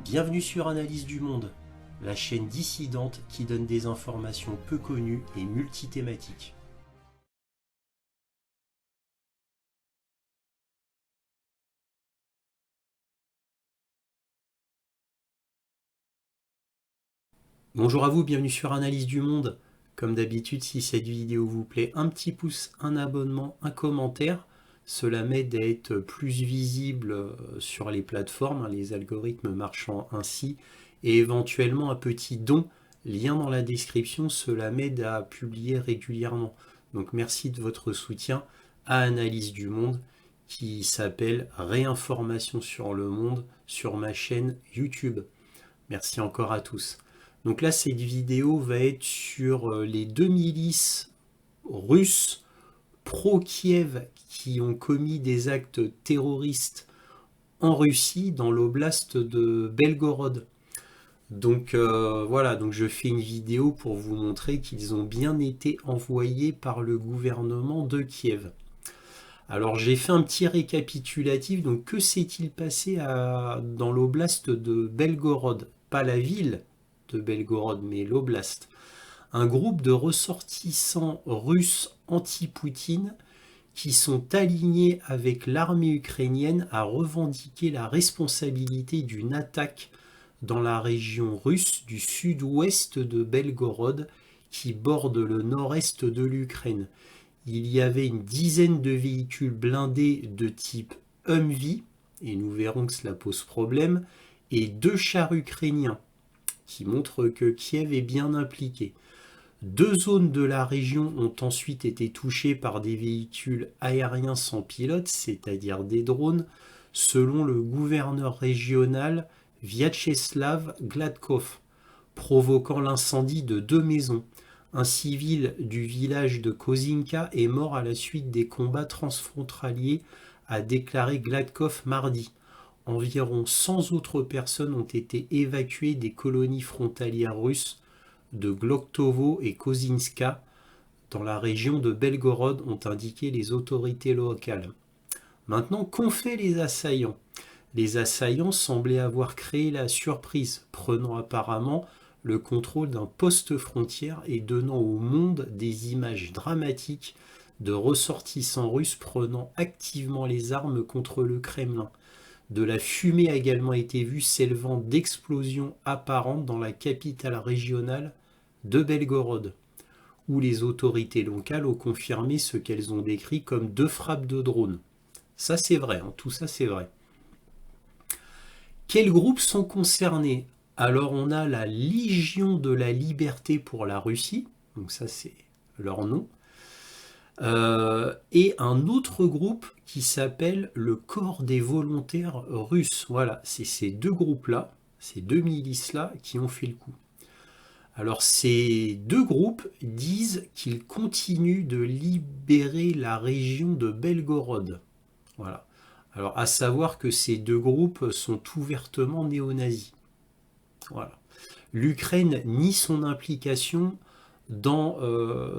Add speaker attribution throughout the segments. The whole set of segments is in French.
Speaker 1: Bienvenue sur Analyse du Monde, la chaîne dissidente qui donne des informations peu connues et multithématiques. Bonjour à vous, bienvenue sur Analyse du Monde. Comme d'habitude, si cette vidéo vous plaît, un petit pouce, un abonnement, un commentaire. Cela m'aide à être plus visible sur les plateformes, les algorithmes marchant ainsi, et éventuellement un petit don, lien dans la description, cela m'aide à publier régulièrement. Donc merci de votre soutien à Analyse du Monde, qui s'appelle Réinformation sur le monde sur ma chaîne YouTube. Merci encore à tous. Donc là, cette vidéo va être sur les deux milices russes pro-Kiev qui ont commis des actes terroristes en Russie, dans l'oblast de Belgorod. Donc voilà, donc je fais une vidéo pour vous montrer qu'ils ont bien été envoyés par le gouvernement de Kiev. Alors j'ai fait un petit récapitulatif, donc que s'est-il passé dans l'oblast de Belgorod? Pas la ville de Belgorod, mais l'oblast. Un groupe de ressortissants russes anti-Poutine qui sont alignés avec l'armée ukrainienne à revendiquer la responsabilité d'une attaque dans la région russe du sud-ouest de Belgorod qui borde le nord-est de l'Ukraine. Il y avait une dizaine de véhicules blindés de type Humvee, et nous verrons que cela pose problème, et 2 chars ukrainiens, qui montrent que Kiev est bien impliqué. 2 zones de la région ont ensuite été touchées par des véhicules aériens sans pilote, c'est-à-dire des drones, selon le gouverneur régional Vyacheslav Gladkov, provoquant l'incendie de 2 maisons. Un civil du village de Kozinka est mort à la suite des combats transfrontaliers, a déclaré Gladkov mardi. Environ 100 autres personnes ont été évacuées des colonies frontalières russes de Gloktovo et Kozinska dans la région de Belgorod, ont indiqué les autorités locales. Maintenant, qu'ont fait les assaillants? Les assaillants semblaient avoir créé la surprise, prenant apparemment le contrôle d'un poste frontière et donnant au monde des images dramatiques de ressortissants russes prenant activement les armes contre le Kremlin. De la fumée a également été vue s'élevant d'explosions apparentes dans la capitale régionale de Belgorod, où les autorités locales ont confirmé ce qu'elles ont décrit comme 2 frappes de drones. Ça c'est vrai, tout ça c'est vrai. Quels groupes sont concernés? Alors on a la Légion de la Liberté pour la Russie, donc ça c'est leur nom, et un autre groupe qui s'appelle le Corps des volontaires russes. Voilà, c'est ces 2 groupes-là, ces 2 milices-là qui ont fait le coup. Alors ces 2 groupes disent qu'ils continuent de libérer la région de Belgorod. Voilà. Alors à savoir que ces 2 groupes sont ouvertement néo-nazis. Voilà. L'Ukraine nie son implication dans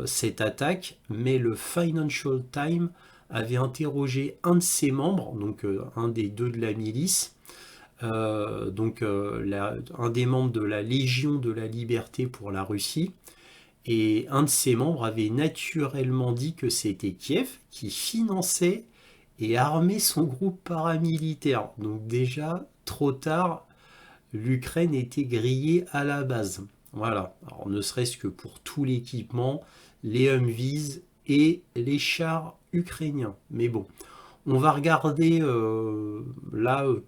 Speaker 1: cette attaque, mais le Financial Times avait interrogé un de ses membres, donc un des 2 de la milice, un des membres de la Légion de la Liberté pour la Russie, et un de ses membres avait naturellement dit que c'était Kiev qui finançait et armait son groupe paramilitaire. Donc déjà, trop tard, l'Ukraine était grillée à la base. Voilà, alors ne serait-ce que pour tout l'équipement, les Humvees et les chars ukrainiens. Mais bon, on va regarder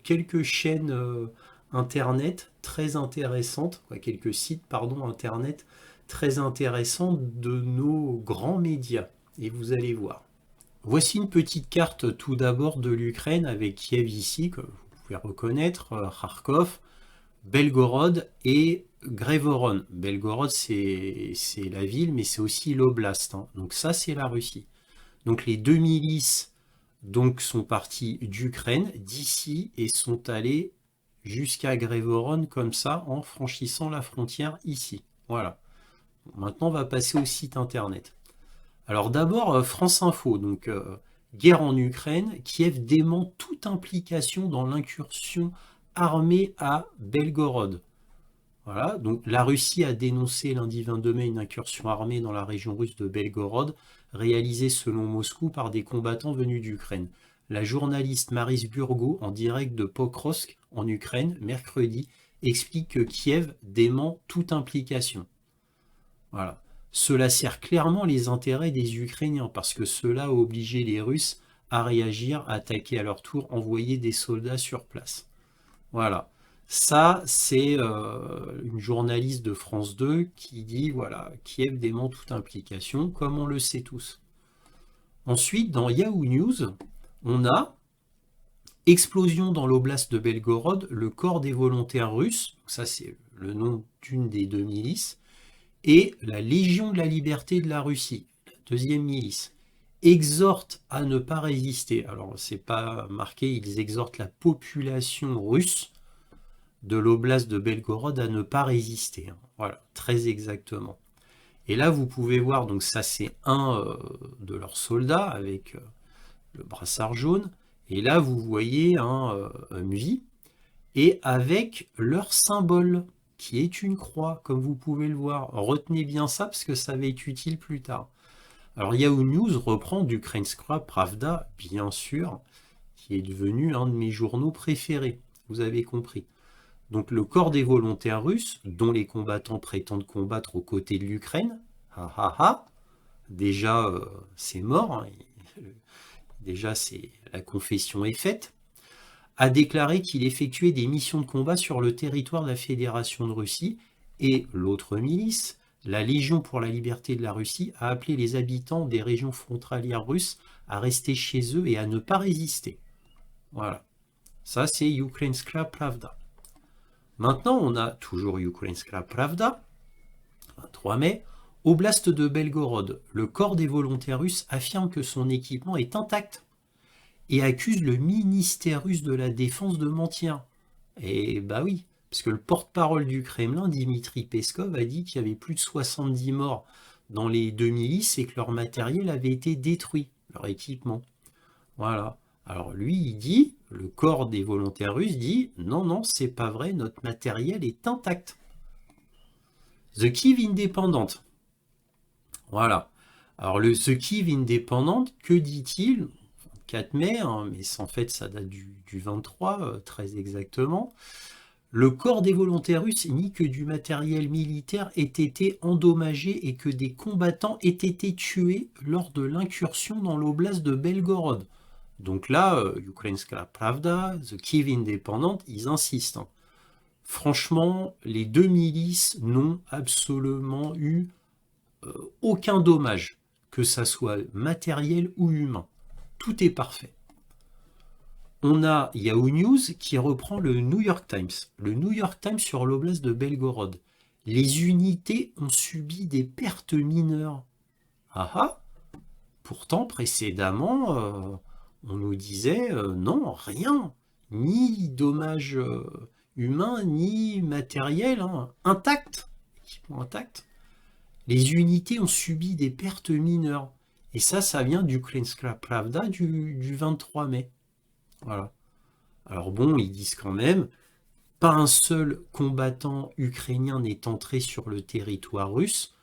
Speaker 1: quelques chaînes internet très intéressantes, quelques sites internet très intéressants de nos grands médias. Et vous allez voir. Voici une petite carte tout d'abord de l'Ukraine avec Kiev ici, que vous pouvez reconnaître, Kharkov, Belgorod et Grevoron. Belgorod c'est la ville, mais c'est aussi l'oblast. Donc ça c'est la Russie. Donc les 2 milices sont parties d'Ukraine, d'ici, et sont allées jusqu'à Grevoron comme ça, en franchissant la frontière ici. Voilà. Maintenant on va passer au site internet. Alors d'abord France Info, guerre en Ukraine, Kiev dément toute implication dans l'incursion armée à Belgorod. Voilà, donc la Russie a dénoncé lundi 22 mai une incursion armée dans la région russe de Belgorod, réalisée selon Moscou par des combattants venus d'Ukraine. La journaliste Maris Burgo, en direct de Pokrovsk, en Ukraine, mercredi, explique que Kiev dément toute implication. Voilà. Cela sert clairement les intérêts des Ukrainiens, parce que cela a obligé les Russes à réagir, à attaquer à leur tour, envoyer des soldats sur place. Voilà. Ça, c'est une journaliste de France 2 qui dit, voilà, Kiev dément toute implication, comme on le sait tous. Ensuite, dans Yahoo News, on a explosion dans l'oblast de Belgorod, le corps des volontaires russes, ça c'est le nom d'une des deux milices, et la Légion de la liberté de la Russie, la deuxième milice, exhortent à ne pas résister. Alors, c'est pas marqué, ils exhortent la population russe de l'oblast de Belgorod à ne pas résister. Voilà, très exactement. Et là, vous pouvez voir, donc ça c'est un de leurs soldats avec le brassard jaune. Et là, vous voyez un MV et avec leur symbole, qui est une croix, comme vous pouvez le voir. Retenez bien ça, parce que ça va être utile plus tard. Alors, Yahoo News reprend d'Ukrainska Pravda, bien sûr, qui est devenu un de mes journaux préférés. Vous avez compris. Donc, le corps des volontaires russes, dont les combattants prétendent combattre aux côtés de l'Ukraine, déjà, c'est mort, hein. Déjà, la confession est faite, a déclaré qu'il effectuait des missions de combat sur le territoire de la Fédération de Russie, et l'autre milice, la Légion pour la liberté de la Russie, a appelé les habitants des régions frontalières russes à rester chez eux et à ne pas résister. Voilà. Ça, c'est Ukrainska Pravda. Maintenant, on a toujours Ukrainska Pravda, 3 mai, Oblast de Belgorod, le corps des volontaires russes affirme que son équipement est intact et accuse le ministère russe de la Défense de mentir. Et bah oui, parce que le porte-parole du Kremlin, Dimitri Peskov, a dit qu'il y avait plus de 70 morts dans les deux milices et que leur matériel avait été détruit, leur équipement. Voilà. Alors lui, il dit, le corps des volontaires russes dit, non, non, c'est pas vrai, notre matériel est intact. The Kiev Independent. Voilà. Alors, The Kiev Independent, que dit-il? 4 mai, hein, mais en fait, ça date du 23, très exactement. Le corps des volontaires russes nie que du matériel militaire ait été endommagé et que des combattants aient été tués lors de l'incursion dans l'oblast de Belgorod. Donc là, Ukrainska Pravda, The Kiev Independent, ils insistent. Hein. Franchement, les deux milices n'ont absolument eu aucun dommage, que ça soit matériel ou humain. Tout est parfait. On a Yahoo News qui reprend le New York Times. Le New York Times sur l'oblast de Belgorod. Les unités ont subi des pertes mineures. Pourtant, précédemment, on nous disait non, rien. Ni dommages humains, ni matériel. Hein. Intact. Équipement intact. Les unités ont subi des pertes mineures. Et ça vient du Ukrainska Pravda du 23 mai. Voilà. Alors bon, ils disent quand même, pas un seul combattant ukrainien n'est entré sur le territoire russe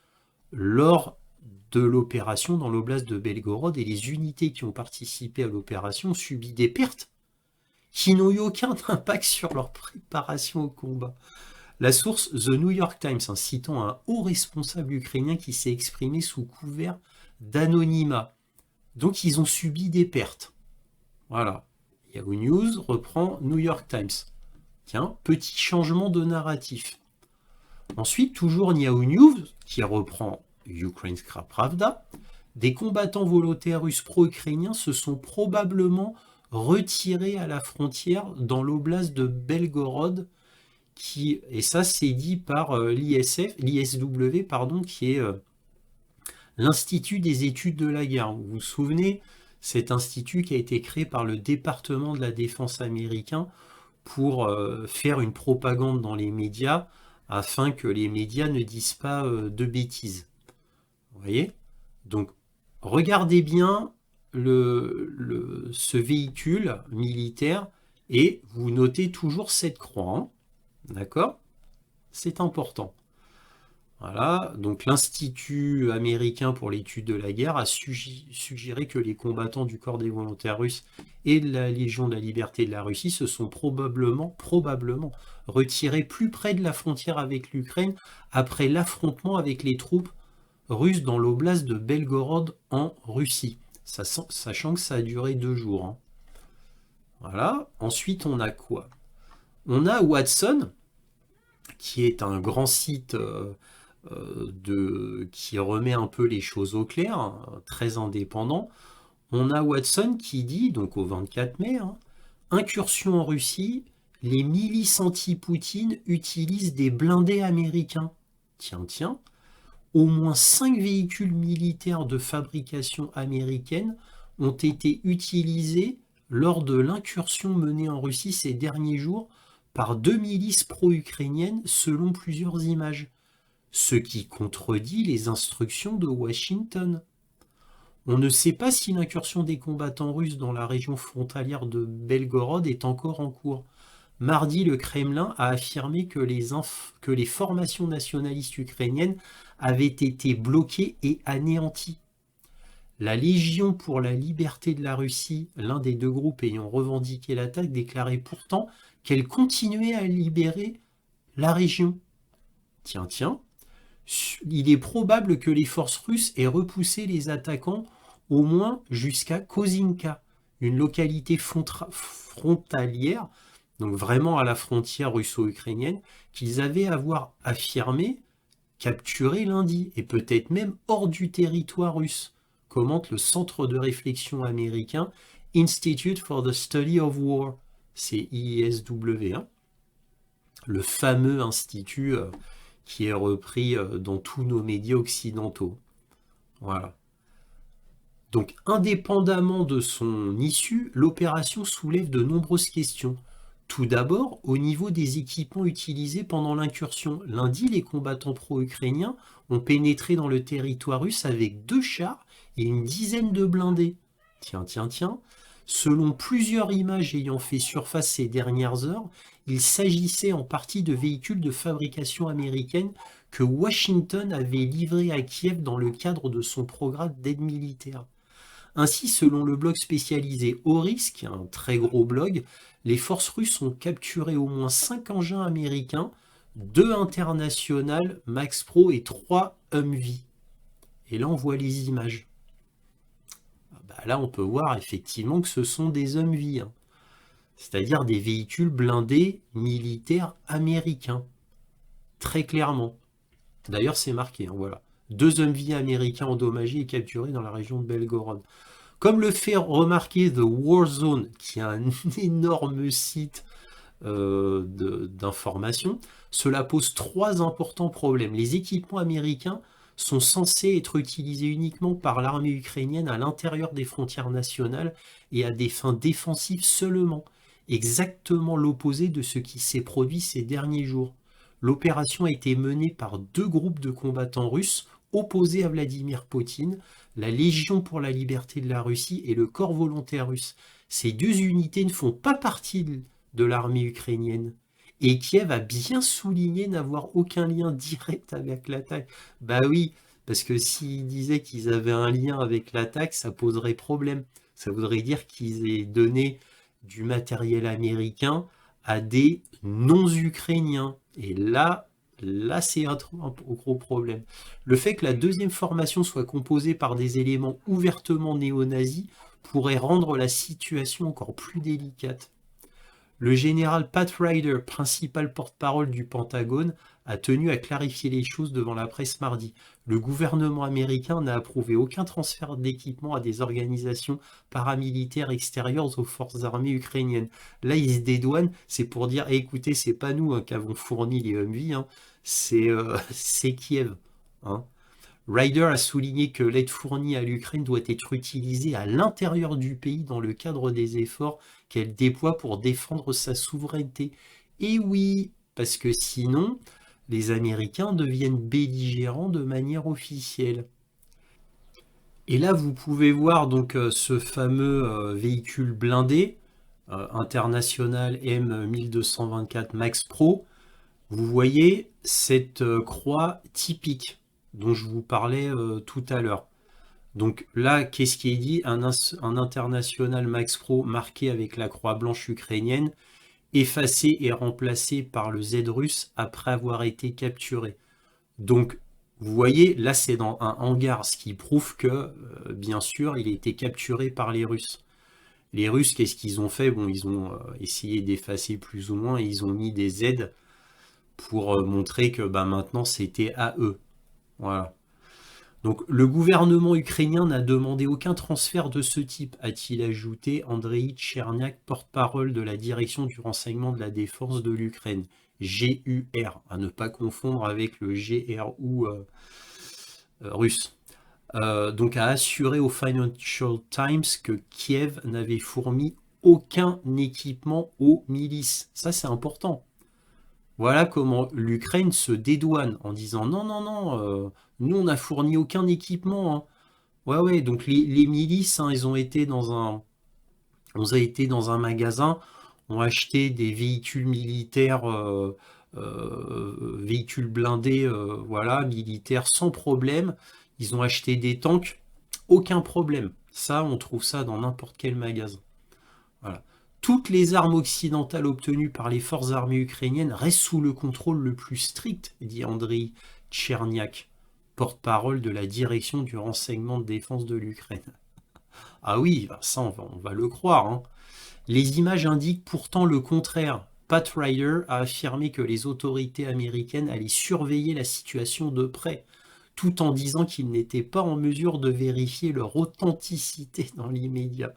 Speaker 1: lors de l'opération dans l'oblast de Belgorod, et les unités qui ont participé à l'opération ont subi des pertes qui n'ont eu aucun impact sur leur préparation au combat. La source The New York Times, hein, citant un haut responsable ukrainien qui s'est exprimé sous couvert d'anonymat. Donc ils ont subi des pertes. Voilà. Yahoo News reprend New York Times. Tiens, petit changement de narratif. Ensuite, toujours Yahoo News, qui reprend Ukrainska Pravda, des combattants volontaires russes pro-ukrainiens se sont probablement retirés à la frontière dans l'oblast de Belgorod, et ça c'est dit par l'ISW, pardon, qui est l'Institut des études de la guerre. Vous vous souvenez, cet institut qui a été créé par le département de la défense américain pour faire une propagande dans les médias afin que les médias ne disent pas de bêtises. Vous voyez? Donc, regardez bien ce véhicule militaire Et vous notez toujours cette croix, hein. D'accord? C'est important. Voilà, donc l'Institut américain pour l'étude de la guerre a suggéré que les combattants du corps des volontaires russes et de la Légion de la liberté de la Russie se sont probablement retirés plus près de la frontière avec l'Ukraine après l'affrontement avec les troupes russes dans l'oblast de Belgorod en Russie, sachant que ça a duré 2 jours, hein. Voilà, ensuite on a quoi? On a Watson, qui est un grand site qui remet un peu les choses au clair, hein, très indépendant. On a Watson qui dit, donc au 24 mai, hein, incursion en Russie, les milices anti-Poutine utilisent des blindés américains. Tiens, tiens, au moins 5 véhicules militaires de fabrication américaine ont été utilisés lors de l'incursion menée en Russie ces derniers jours par 2 milices pro-ukrainiennes selon plusieurs images, ce qui contredit les instructions de Washington. On ne sait pas si l'incursion des combattants russes dans la région frontalière de Belgorod est encore en cours. Mardi, le Kremlin a affirmé que les formations nationalistes ukrainiennes avaient été bloquées et anéanties. La Légion pour la liberté de la Russie, l'un des 2 groupes ayant revendiqué l'attaque, déclarait pourtant qu'elle continuait à libérer la région. Tiens, tiens, il est probable que les forces russes aient repoussé les attaquants au moins jusqu'à Kozinka, une localité frontalière, donc vraiment à la frontière russo-ukrainienne, qu'ils avaient affirmé capturé lundi, et peut-être même hors du territoire russe, commente le centre de réflexion américain Institute for the Study of War, c'est ISW, hein, le fameux institut qui est repris dans tous nos médias occidentaux. Voilà. Donc, indépendamment de son issue, l'opération soulève de nombreuses questions. Tout d'abord, au niveau des équipements utilisés pendant l'incursion. Lundi, les combattants pro-ukrainiens ont pénétré dans le territoire russe avec 2 chars et une dizaine de blindés. Tiens, tiens, tiens. Selon plusieurs images ayant fait surface ces dernières heures, il s'agissait en partie de véhicules de fabrication américaine que Washington avait livrés à Kiev dans le cadre de son programme d'aide militaire. Ainsi, selon le blog spécialisé Oryx, qui est un très gros blog, les forces russes ont capturé au moins 5 engins américains, 2 internationales Max Pro et 3 Humvee. Et là, on voit les images. Là, on peut voir effectivement que ce sont des Humvee, hein, c'est-à-dire des véhicules blindés militaires américains, très clairement. D'ailleurs, c'est marqué, hein, voilà. 2 Humvee américains endommagés et capturés dans la région de Belgorod. Comme le fait remarquer The War Zone, qui est un énorme site d'information, cela pose 3 importants problèmes. Les équipements américains sont censés être utilisés uniquement par l'armée ukrainienne à l'intérieur des frontières nationales et à des fins défensives seulement, exactement l'opposé de ce qui s'est produit ces derniers jours. L'opération a été menée par 2 groupes de combattants russes opposés à Vladimir Poutine, la Légion pour la liberté de la Russie et le corps volontaire russe. Ces 2 unités ne font pas partie de l'armée ukrainienne. Et Kiev a bien souligné n'avoir aucun lien direct avec l'attaque. Bah oui, parce que s'ils disaient qu'ils avaient un lien avec l'attaque, ça poserait problème. Ça voudrait dire qu'ils aient donné du matériel américain à des non-ukrainiens. Et là c'est un gros problème. Le fait que la 2e formation soit composée par des éléments ouvertement néo-nazis pourrait rendre la situation encore plus délicate. Le général Pat Ryder, principal porte-parole du Pentagone, a tenu à clarifier les choses devant la presse mardi. Le gouvernement américain n'a approuvé aucun transfert d'équipement à des organisations paramilitaires extérieures aux forces armées ukrainiennes. Là, ils se dédouanent, c'est pour dire écoutez, c'est pas nous qui avons fourni les Humvee, hein, c'est Kiev. Hein. Ryder a souligné que l'aide fournie à l'Ukraine doit être utilisée à l'intérieur du pays dans le cadre des efforts qu'elle déploie pour défendre sa souveraineté. Et oui, parce que sinon, les Américains deviennent belligérants de manière officielle. Et là, vous pouvez voir donc ce fameux véhicule blindé. international M1224 Max Pro, vous voyez cette croix typique dont je vous parlais tout à l'heure. Donc là, qu'est-ce qui est dit? Un international Max Pro marqué avec la croix blanche ukrainienne, effacé et remplacé par le Z russe après avoir été capturé. Donc, vous voyez, là c'est dans un hangar, ce qui prouve que, bien sûr, il a été capturé par les Russes. Les Russes, qu'est-ce qu'ils ont fait? Bon, ils ont essayé d'effacer plus ou moins et ils ont mis des Z pour montrer que bah, maintenant c'était à eux. Voilà. Donc le gouvernement ukrainien n'a demandé aucun transfert de ce type, a-t-il ajouté Andriy Tcherniak, porte-parole de la direction du renseignement de la défense de l'Ukraine, GUR, à ne pas confondre avec le GRU russe. Donc a assuré au Financial Times que Kiev n'avait fourni aucun équipement aux milices. Ça c'est important. Voilà comment l'Ukraine se dédouane en disant non, non, non, nous on n'a fourni aucun équipement, hein. Ouais, ouais, donc les milices, hein, on a été dans un magasin, ont acheté des véhicules militaires, véhicules blindés, voilà, militaires sans problème. Ils ont acheté des tanks, aucun problème. Ça, on trouve ça dans n'importe quel magasin. Voilà. Toutes les armes occidentales obtenues par les forces armées ukrainiennes restent sous le contrôle le plus strict, dit Andriy Tcherniak, porte-parole de la direction du renseignement de défense de l'Ukraine. Ah oui, ça on va le croire, hein. Les images indiquent pourtant le contraire. Pat Ryder a affirmé que les autorités américaines allaient surveiller la situation de près, tout en disant qu'ils n'étaient pas en mesure de vérifier leur authenticité dans l'immédiat.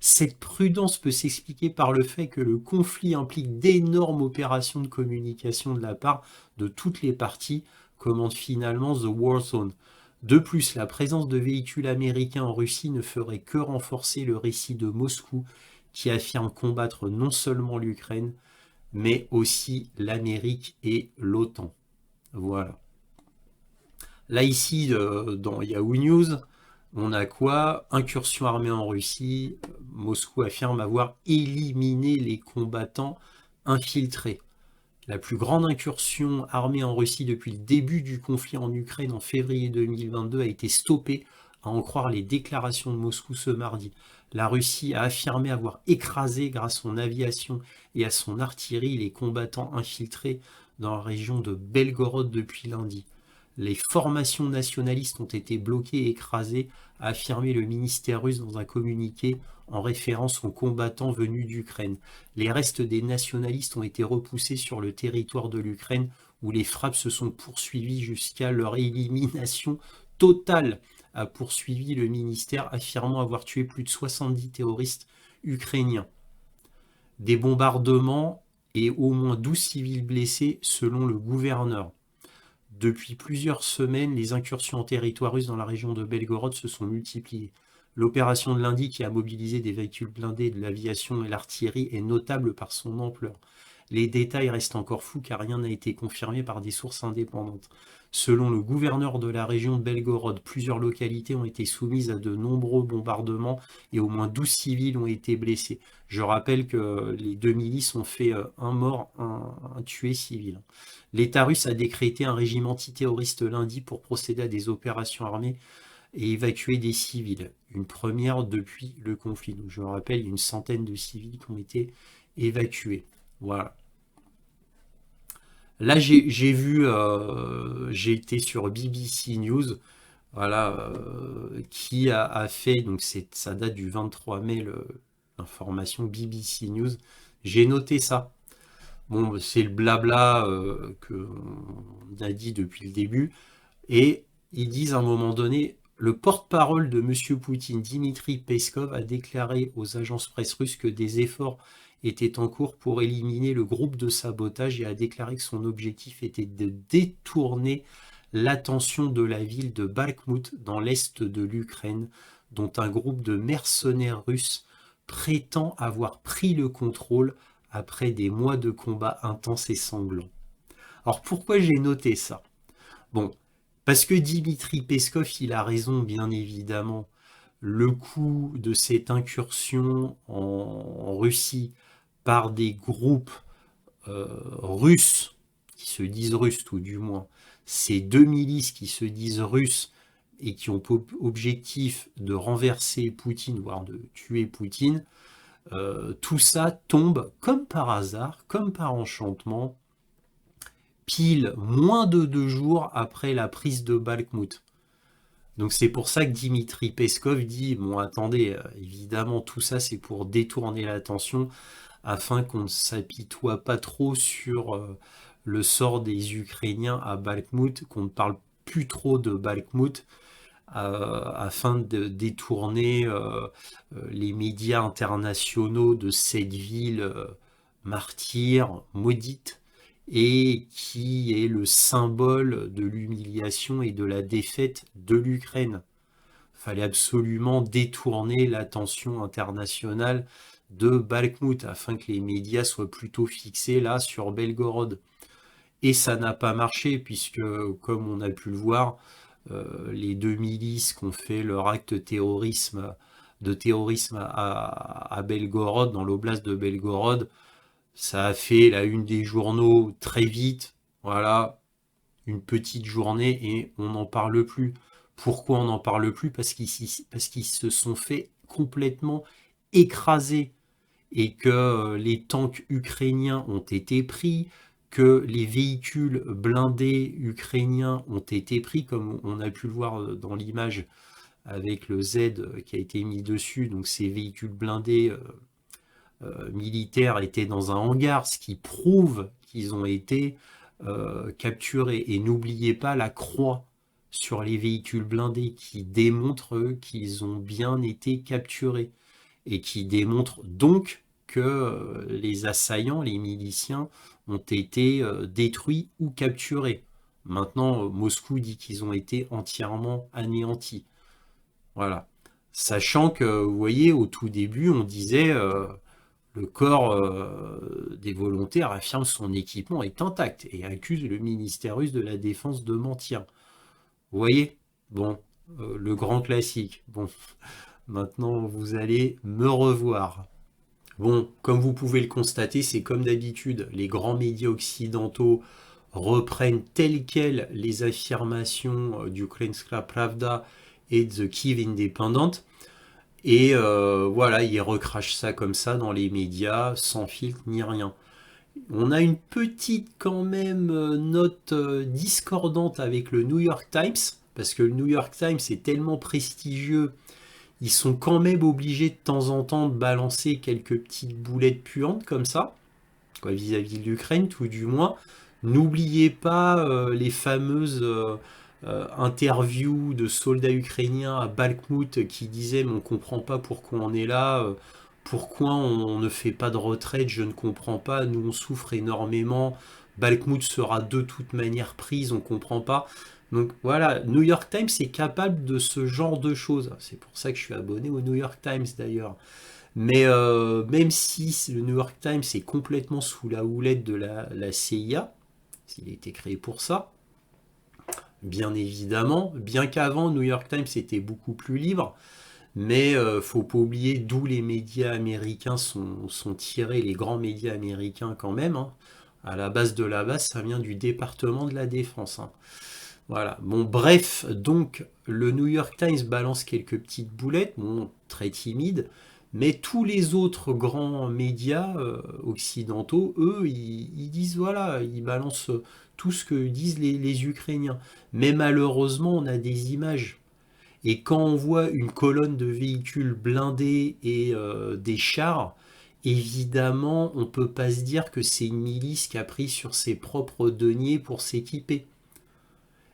Speaker 1: Cette prudence peut s'expliquer par le fait que le conflit implique d'énormes opérations de communication de la part de toutes les parties, commande finalement The War Zone. De plus, la présence de véhicules américains en Russie ne ferait que renforcer le récit de Moscou, qui affirme combattre non seulement l'Ukraine, mais aussi l'Amérique et l'OTAN. Voilà. Là ici, dans Yahoo News, on a quoi? Incursion armée en Russie. Moscou affirme avoir éliminé les combattants infiltrés. La plus grande incursion armée en Russie depuis le début du conflit en Ukraine en février 2022 a été stoppée, à en croire les déclarations de Moscou ce mardi. La Russie a affirmé avoir écrasé grâce à son aviation et à son artillerie les combattants infiltrés dans la région de Belgorod depuis lundi. Les formations nationalistes ont été bloquées et écrasées, a affirmé le ministère russe dans un communiqué en référence aux combattants venus d'Ukraine. Les restes des nationalistes ont été repoussés sur le territoire de l'Ukraine où les frappes se sont poursuivies jusqu'à leur élimination totale, a poursuivi le ministère, affirmant avoir tué plus de 70 terroristes ukrainiens. Des bombardements et au moins 12 civils blessés selon le gouverneur. Depuis plusieurs semaines, les incursions en territoire russe dans la région de Belgorod se sont multipliées. L'opération de lundi, qui a mobilisé des véhicules blindés, de l'aviation et l'artillerie, est notable par son ampleur. Les détails restent encore flous car rien n'a été confirmé par des sources indépendantes. Selon le gouverneur de la région de Belgorod, plusieurs localités ont été soumises à de nombreux bombardements et au moins 12 civils ont été blessés. Je rappelle que les deux milices ont fait un mort, un tué civil. L'État russe a décrété un régime antiterroriste lundi pour procéder à des opérations armées et évacuer des civils. Une première depuis le conflit. Donc, je rappelle, il y a une centaine de civils qui ont été évacués. Voilà. Là, j'ai vu, j'ai été sur BBC News, voilà, qui a fait, donc ça date du 23 mai, l'information BBC News. J'ai noté ça. Bon, c'est le blabla qu'on a dit depuis le début. Et ils disent à un moment donné, le porte-parole de M. Poutine, Dmitri Peskov, a déclaré aux agences presse russes que des efforts étaient en cours pour éliminer le groupe de sabotage et a déclaré que son objectif était de détourner l'attention de la ville de Bakhmut dans l'est de l'Ukraine, dont un groupe de mercenaires russes prétend avoir pris le contrôle après des mois de combats intenses et sanglants. Alors pourquoi j'ai noté ça? Bon, parce que Dmitri Peskov, il a raison, bien évidemment. Le coût de cette incursion en Russie par des groupes russes, qui se disent russes tout du moins, ces deux milices qui se disent russes et qui ont pour objectif de renverser Poutine, voire de tuer Poutine, tout ça tombe comme par hasard, comme par enchantement, pile moins de 2 jours après la prise de Bakhmout. Donc c'est pour ça que Dimitri Peskov dit, bon attendez, évidemment tout ça c'est pour détourner l'attention afin qu'on ne s'apitoie pas trop sur le sort des Ukrainiens à Bakhmout, qu'on ne parle plus trop de Bakhmout, afin de détourner les médias internationaux de cette ville martyre, maudite, et qui est le symbole de l'humiliation et de la défaite de l'Ukraine. Il fallait absolument détourner l'attention internationale de Bakhmout afin que les médias soient plutôt fixés là sur Belgorod. Et ça n'a pas marché puisque, comme on a pu le voir, les deux milices qui ont fait leur acte de terrorisme à Belgorod, dans l'oblast de Belgorod, ça a fait la une des journaux très vite, voilà, une petite journée et on n'en parle plus. Pourquoi on n'en parle plus? Parce qu'ils se sont fait complètement écraser et que les tanks ukrainiens ont été pris, que les véhicules blindés ukrainiens ont été pris, comme on a pu le voir dans l'image avec le Z qui a été mis dessus. Donc ces véhicules blindés militaires étaient dans un hangar, ce qui prouve qu'ils ont été capturés. Et n'oubliez pas la croix sur les véhicules blindés qui démontre qu'ils ont bien été capturés et qui démontre donc que les assaillants, les miliciens, ont été détruits ou capturés. Maintenant, Moscou dit qu'ils ont été entièrement anéantis. Voilà. Sachant que, vous voyez, au tout début, on disait le corps des volontaires affirme son équipement est intact et accuse le ministère russe de la Défense de mentir. Vous voyez? Bon, le grand classique. Bon, maintenant, vous allez me revoir. Bon, comme vous pouvez le constater, c'est comme d'habitude, les grands médias occidentaux reprennent telles quelles les affirmations du Ukrainska Pravda et de Kiev Independent, et voilà, ils recrachent ça comme ça dans les médias, sans filtre ni rien. On a une petite quand même note discordante avec le New York Times, parce que le New York Times est tellement prestigieux, ils sont quand même obligés de temps en temps de balancer quelques petites boulettes puantes comme ça, quoi, vis-à-vis de l'Ukraine, tout du moins. N'oubliez pas les fameuses interviews de soldats ukrainiens à Bakhmout qui disaient mais on ne comprend pas pourquoi on est là, pourquoi on ne fait pas de retraite, je ne comprends pas, nous on souffre énormément, Bakhmout sera de toute manière prise, on ne comprend pas. Donc voilà, New York Times est capable de ce genre de choses. C'est pour ça que je suis abonné au New York Times d'ailleurs. Mais même si le New York Times est complètement sous la houlette de la CIA, s'il a été créé pour ça, bien évidemment, bien qu'avant New York Times était beaucoup plus libre, mais faut pas oublier d'où les médias américains sont tirés, les grands médias américains quand même. Hein. À la base de la base, ça vient du département de la Défense. Hein. Voilà. Bon, bref, donc le New York Times balance quelques petites boulettes, bon, très timides, mais tous les autres grands médias occidentaux, eux, ils disent voilà, ils balancent tout ce que disent les Ukrainiens. Mais malheureusement, on a des images. Et quand on voit une colonne de véhicules blindés et des chars, évidemment, on ne peut pas se dire que c'est une milice qui a pris sur ses propres deniers pour s'équiper.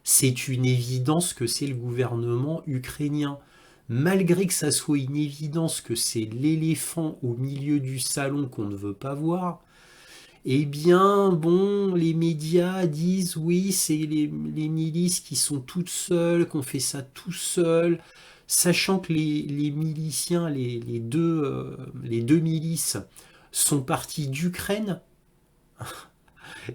Speaker 1: C'est une évidence que c'est le gouvernement ukrainien. Malgré que ça soit une évidence que c'est l'éléphant au milieu du salon qu'on ne veut pas voir, eh bien, bon, les médias disent oui, c'est les milices qui sont toutes seules, qu'on fait ça tout seul, sachant que les miliciens, les deux milices, sont partis d'Ukraine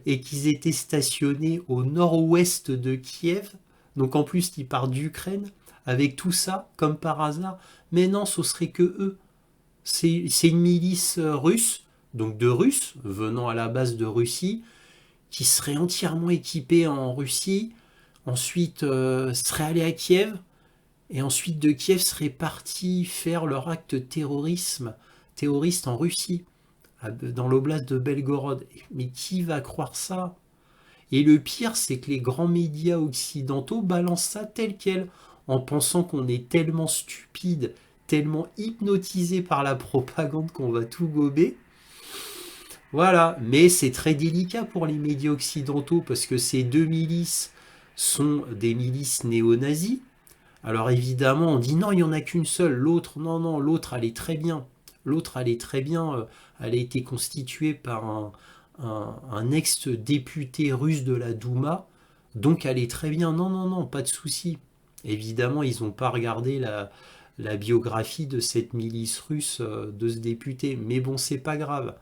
Speaker 1: et qu'ils étaient stationnés au nord-ouest de Kiev. Donc en plus, ils partent d'Ukraine avec tout ça, comme par hasard. Mais non, ce serait que eux. C'est une milice russe, donc de Russes, venant à la base de Russie, qui serait entièrement équipée en Russie, ensuite serait allé à Kiev, et ensuite de Kiev serait parti faire leur acte terroriste en Russie, dans l'oblast de Belgorod. Mais qui va croire ça? Et le pire, c'est que les grands médias occidentaux balancent ça tel quel, en pensant qu'on est tellement stupide, tellement hypnotisé par la propagande qu'on va tout gober. Voilà, mais c'est très délicat pour les médias occidentaux parce que ces deux milices sont des milices néo-nazis. Alors évidemment, on dit non, il n'y en a qu'une seule. L'autre, non, non, l'autre, elle est très bien. L'autre, elle est très bien. Elle a été constituée par un ex-député russe de la Douma. Donc elle est très bien. Non, non, non, pas de souci. Évidemment, ils n'ont pas regardé la biographie de cette milice russe, de ce député. Mais bon, c'est pas grave.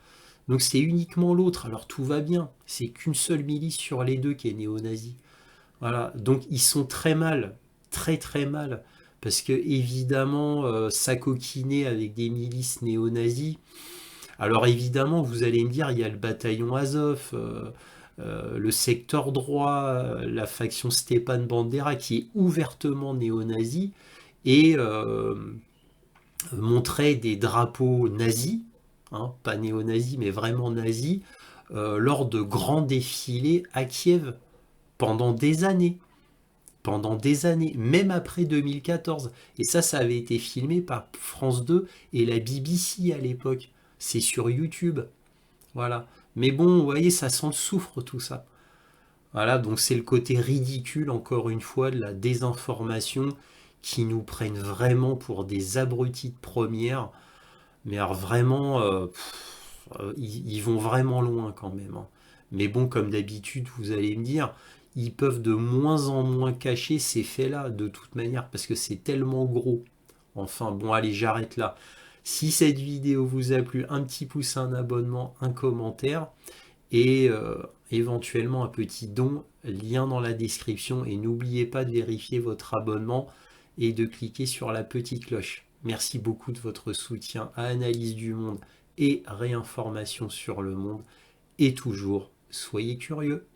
Speaker 1: Donc c'est uniquement l'autre. Alors tout va bien. C'est qu'une seule milice sur les deux qui est néo-nazie. Voilà, donc ils sont très mal, très très mal, parce que évidemment, s'acoquiner avec des milices néo-nazis. Alors évidemment, vous allez me dire, il y a le bataillon Azov, le secteur droit, la faction Stepan Bandera qui est ouvertement néo-nazi et montrait des drapeaux nazis, hein, pas néo-nazis mais vraiment nazis, lors de grands défilés à Kiev pendant des années. Pendant des années, même après 2014. Et ça avait été filmé par France 2 et la BBC à l'époque. C'est sur YouTube. Voilà. Mais bon, vous voyez, ça sent le soufre tout ça. Voilà, donc c'est le côté ridicule, encore une fois, de la désinformation qui nous prennent vraiment pour des abrutis de première. Mais alors vraiment, ils vont vraiment loin quand même, hein. Mais bon, comme d'habitude, vous allez me dire, ils peuvent de moins en moins cacher ces faits-là, de toute manière, parce que c'est tellement gros. Enfin, bon, allez, j'arrête là. Si cette vidéo vous a plu, un petit pouce, un abonnement, un commentaire, et éventuellement un petit don, lien dans la description. Et n'oubliez pas de vérifier votre abonnement et de cliquer sur la petite cloche. Merci beaucoup de votre soutien à Analyse du Monde et Réinformation sur le monde. Et toujours, soyez curieux.